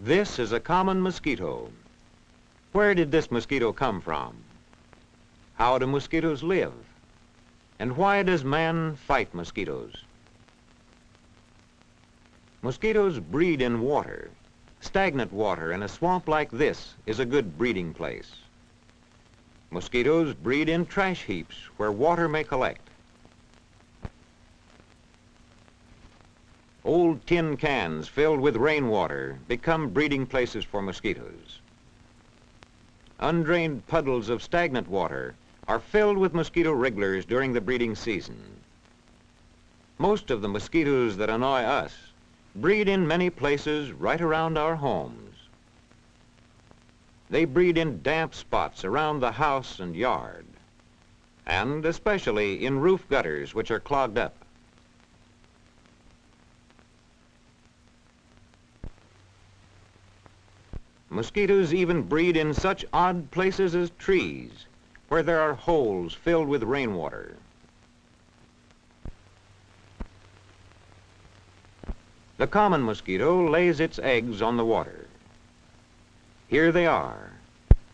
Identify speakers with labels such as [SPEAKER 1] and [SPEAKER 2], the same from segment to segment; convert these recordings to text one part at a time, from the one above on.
[SPEAKER 1] This is a common mosquito. Where did this mosquito come from? How do mosquitoes live? And why does man fight mosquitoes? Mosquitoes breed in water. Stagnant water in a swamp like this is a good breeding place. Mosquitoes breed in trash heaps where water may collect. Old tin cans filled with rainwater become breeding places for mosquitoes. Undrained puddles of stagnant water are filled with mosquito wrigglers during the breeding season. Most of the mosquitoes that annoy us breed in many places right around our homes. They breed in damp spots around the house and yard, and especially in roof gutters which are clogged up. Mosquitoes even breed in such odd places as trees, where there are holes filled with rainwater. The common mosquito lays its eggs on the water. Here they are,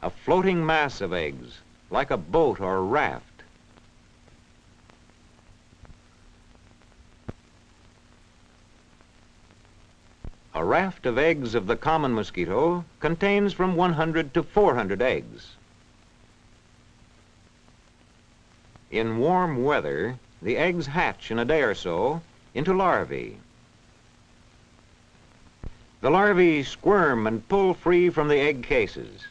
[SPEAKER 1] a floating mass of eggs, like a boat or a raft. A raft of eggs of the common mosquito contains from 100 to 400 eggs. In warm weather, the eggs hatch in a day or so into larvae. The larvae squirm and pull free from the egg cases.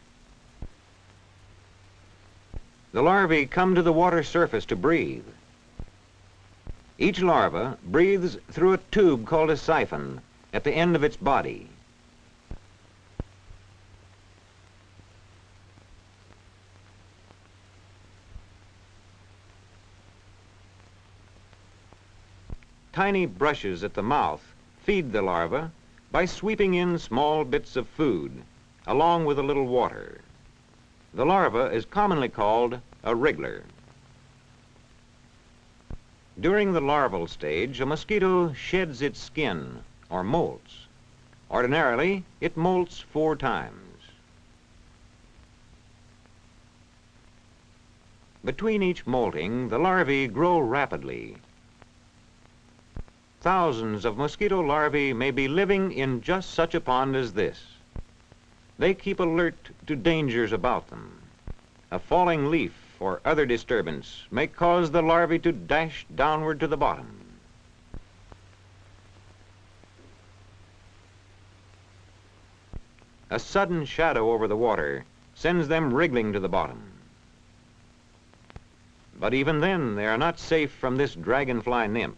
[SPEAKER 1] The larvae come to the water surface to breathe. Each larva breathes through a tube called a siphon at the end of its body. Tiny brushes at the mouth feed the larva by sweeping in small bits of food, along with a little water. The larva is commonly called a wriggler. During the larval stage, a mosquito sheds its skin, or molts. Ordinarily, it molts 4 times. Between each molting, the larvae grow rapidly. Thousands of mosquito larvae may be living in just such a pond as this. They keep alert to dangers about them. A falling leaf or other disturbance may cause the larvae to dash downward to the bottom. A sudden shadow over the water sends them wriggling to the bottom. But even then, they are not safe from this dragonfly nymph.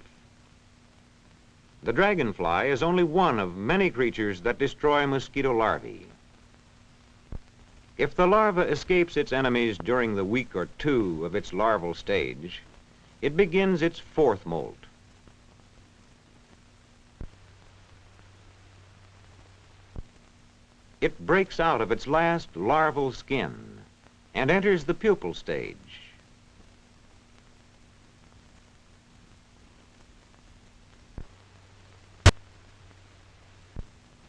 [SPEAKER 1] The dragonfly is only one of many creatures that destroy mosquito larvae. If the larva escapes its enemies during the week or 2 of its larval stage, it begins its 4th molt. It breaks out of its last larval skin and enters the pupal stage.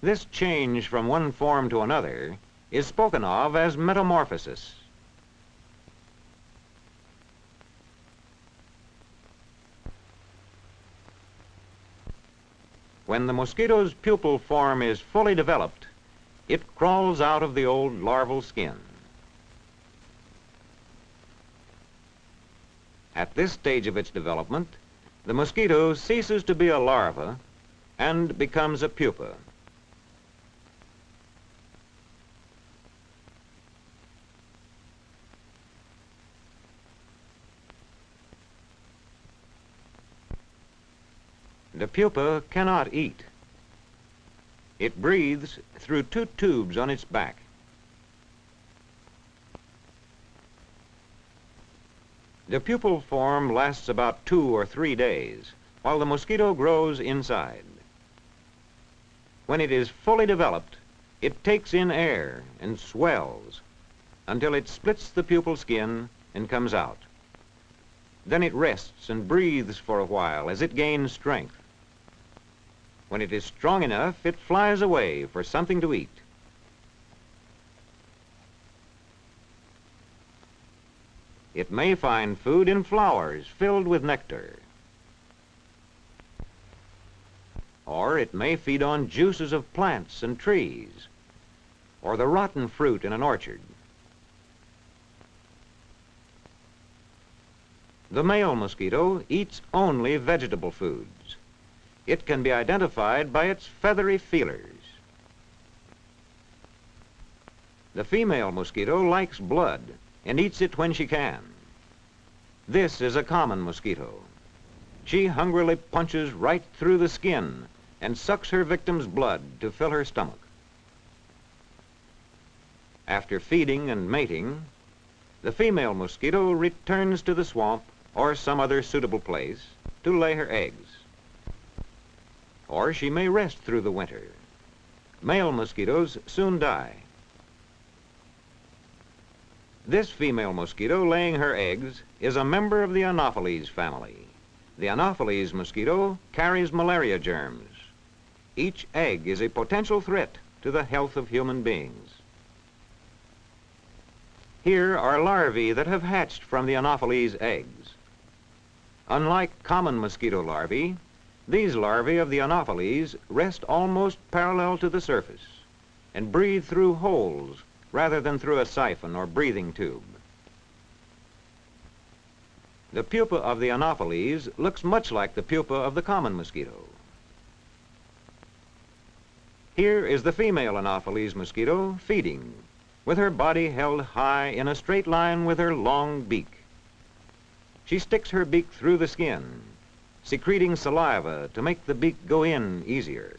[SPEAKER 1] This change from one form to another is spoken of as metamorphosis. When the mosquito's pupal form is fully developed, it crawls out of the old larval skin. At this stage of its development, the mosquito ceases to be a larva and becomes a pupa. The pupa cannot eat. It breathes through 2 tubes on its back. The pupal form lasts about 2 or 3 days, while the mosquito grows inside. When it is fully developed, it takes in air and swells until it splits the pupal skin and comes out. Then it rests and breathes for a while as it gains strength. When it is strong enough, it flies away for something to eat. It may find food in flowers filled with nectar. Or it may feed on juices of plants and trees, or the rotten fruit in an orchard. The male mosquito eats only vegetable foods. It can be identified by its feathery feelers. The female mosquito likes blood and eats it when she can. This is a common mosquito. She hungrily punches right through the skin and sucks her victim's blood to fill her stomach. After feeding and mating, the female mosquito returns to the swamp or some other suitable place to lay her eggs. Or she may rest through the winter. Male mosquitoes soon die. This female mosquito laying her eggs is a member of the Anopheles family. The Anopheles mosquito carries malaria germs. Each egg is a potential threat to the health of human beings. Here are larvae that have hatched from the Anopheles eggs. Unlike common mosquito larvae, these larvae of the Anopheles rest almost parallel to the surface and breathe through holes rather than through a siphon or breathing tube. The pupa of the Anopheles looks much like the pupa of the common mosquito. Here is the female Anopheles mosquito feeding, with her body held high in a straight line with her long beak. She sticks her beak through the skin, secreting saliva to make the beak go in easier.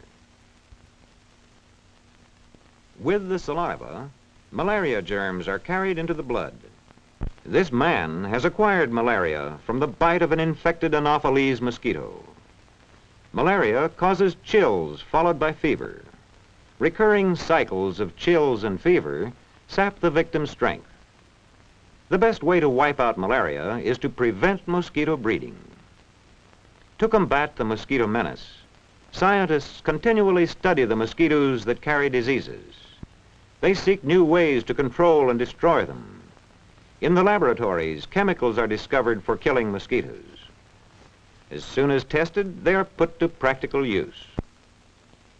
[SPEAKER 1] With the saliva, malaria germs are carried into the blood. This man has acquired malaria from the bite of an infected Anopheles mosquito. Malaria causes chills followed by fever. Recurring cycles of chills and fever sap the victim's strength. The best way to wipe out malaria is to prevent mosquito breeding. To combat the mosquito menace, scientists continually study the mosquitoes that carry diseases. They seek new ways to control and destroy them. In the laboratories, chemicals are discovered for killing mosquitoes. As soon as tested, they are put to practical use.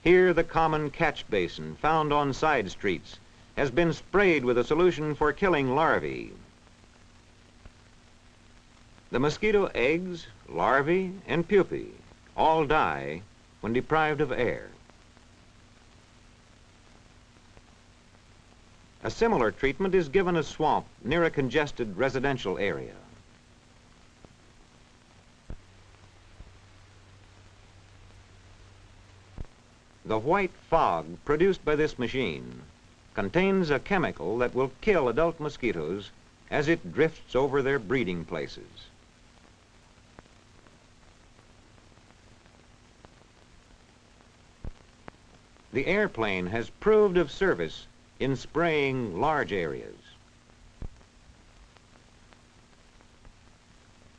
[SPEAKER 1] Here, the common catch basin found on side streets has been sprayed with a solution for killing larvae. The mosquito eggs, larvae, and pupae all die when deprived of air. A similar treatment is given a swamp near a congested residential area. The white fog produced by this machine contains a chemical that will kill adult mosquitoes as it drifts over their breeding places. The airplane has proved of service in spraying large areas.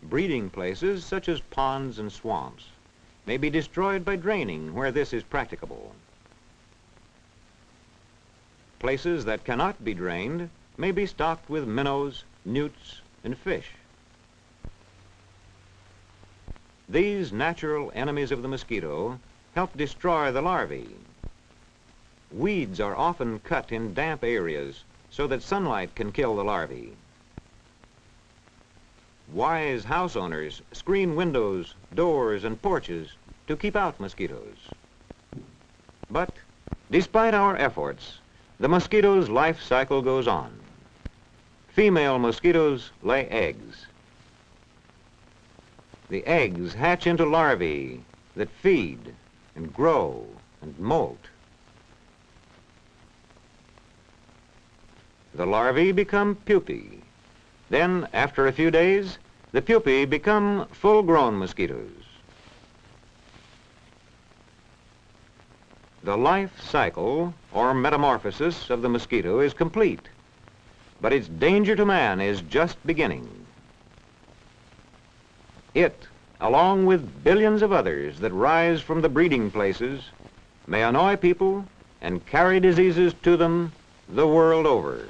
[SPEAKER 1] Breeding places such as ponds and swamps may be destroyed by draining where this is practicable. Places that cannot be drained may be stocked with minnows, newts, and fish. These natural enemies of the mosquito help destroy the larvae. Weeds are often cut in damp areas so that sunlight can kill the larvae. Wise house owners screen windows, doors, and porches to keep out mosquitoes. But despite our efforts, the mosquito's life cycle goes on. Female mosquitoes lay eggs. The eggs hatch into larvae that feed and grow and molt. The larvae become pupae. Then, after a few days, the pupae become full-grown mosquitoes. The life cycle, or metamorphosis, of the mosquito is complete, but its danger to man is just beginning. It, along with billions of others that rise from the breeding places, may annoy people and carry diseases to them the world over.